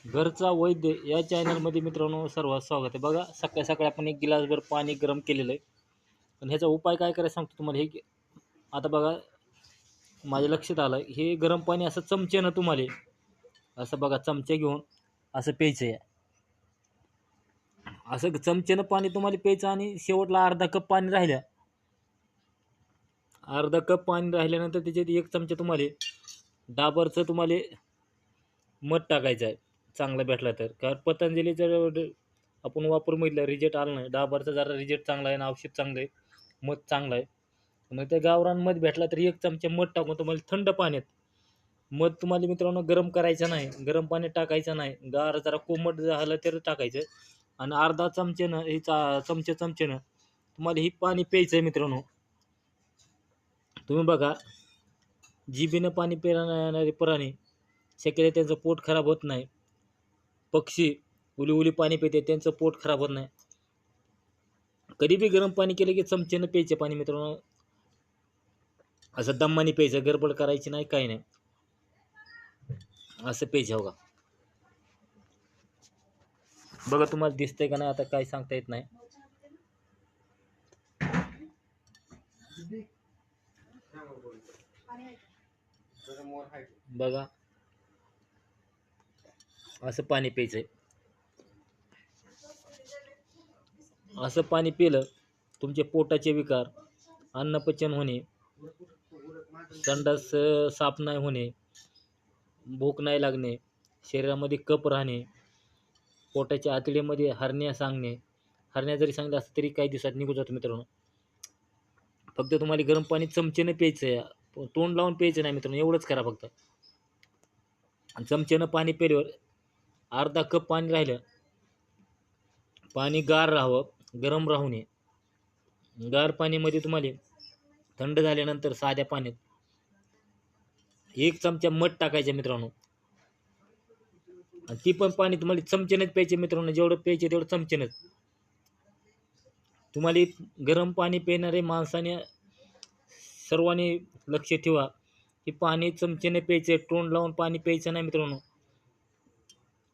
घरचा वैद्य या चॅनलमध्ये मित्रांनो सर्वात स्वागत आहे. बघा सकाळी सकाळी आपण एक गिलासभर पाणी गरम केलेलं आहे. पण ह्याचा उपाय काय करायचा सांगतो तुम्हाला. आता बघा माझ्या लक्षात आलं, हे गरम पाणी असं चमच्यानं तुम्हाला असं बघा चमचे घेऊन असं प्यायचं आहे. असं चमच्यानं पाणी तुम्हाला प्यायचं आणि शेवटला अर्धा कप पाणी राहिल्यानंतर त्याच्यात एक चमचा तुम्हाला डाबरचं मध टाकायचं आहे. चांगला भेटला तर, कारण पतंजलीचं आपण वापरून बघितलं, रिजेक्ट आला नाही. डाबरचा जरा रिजेक्ट चांगला आहे आणि औषध चांगलं आहे, मध चांगलं आहे. मग त्या गावरान मध भेटला तर एक चमचा मध टाकून तुम्हाला थंड पाण्यात, मध तुम्हाला मित्रांनो गरम करायचं नाही, गरम पाण्यात टाकायचं नाही, गार जरा कोमट झालं तर टाकायचं. आणि अर्धा चमच्यानं चमच्यानं तुम्हाला ही पाणी प्यायचं आहे मित्रांनो. तुम्ही बघा, जिभेनं पाणी पिणारे प्राणी शक्यतो त्यांचं पोट खराब होत नाही. पक्षी उली पाणी पिते, त्यांचं पोट खराब होत नाही. कधी बी गरम पाणी केलं की चमच्यानं प्यायचं पाणी मित्रांनो. असं दमाने प्यायचं, गडबड करायची नाही, काही नाही, असं प्यायचं. हो का, बघा तुम्हाला दिसतंय का नाही आता काय सांगता येत नाही. बघा असं पाणी प्यायचंय. असं पाणी पिलं तुमचे पोटाचे विकार, अन्नपचन होणे, संडास साफ नाही होणे, भूक नाही लागणे, शरीरामध्ये कफ राहणे, पोटाच्या आतड्यामध्ये हरण्या सांगणे. हरण्या जरी सांगल्या असतं तरी काही दिवसात निघून जातो मित्रांनो. फक्त तुम्हाला गरम पाणी चमच्यानं प्यायचं आहे, तोंड लावून प्यायचं नाही मित्रांनो, एवढंच करा फक्त. आणि चमच्यानं पाणी प्यायल्यावर अर्धा कप पाणी राहिलं, पाणी गार राहावं, गरम राहू नये. गार पाणीमध्ये तुम्हाला थंड झाल्यानंतर साध्या पाण्यात एक चमचा मध टाकायचं मित्रांनो. आणि ती पण पाणी तुम्हाला चमच्यानंच प्यायचे मित्रांनो, जेवढं प्यायचे तेवढं चमच्यानंच. तुम्हाला गरम पाणी पिणारे माणसाने सर्वांनी लक्ष ठेवा, की पाणी चमच्याने प्यायचं, तोंड लावून पाणी प्यायचं नाही मित्रांनो.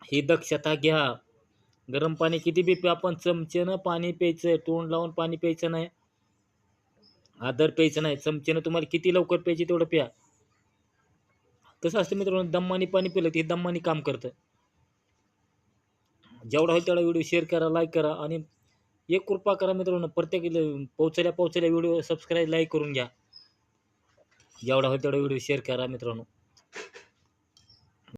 ही दक्षता घ्या. गरम पाणी किती बी प्या, पण चमच्यानं पाणी प्यायचं, तोंड लावून पाणी प्यायचं नाही, आदर प्यायचं नाही. चमच्यानं तुम्हाला किती लवकर प्यायचे तेवढं प्या. कसं असतं मित्रांनो, दमाने पाणी पिलं ते दमाने काम करतं. जेवढा होईल तेवढा व्हिडिओ शेअर करा, लाईक करा. आणि एक कृपा करा मित्रांनो, प्रत्येक पोहोचल्या व्हिडिओ सबस्क्राईब, लाईक करून घ्या. जेवढा होईल तेवढा व्हिडिओ शेअर करा मित्रांनो.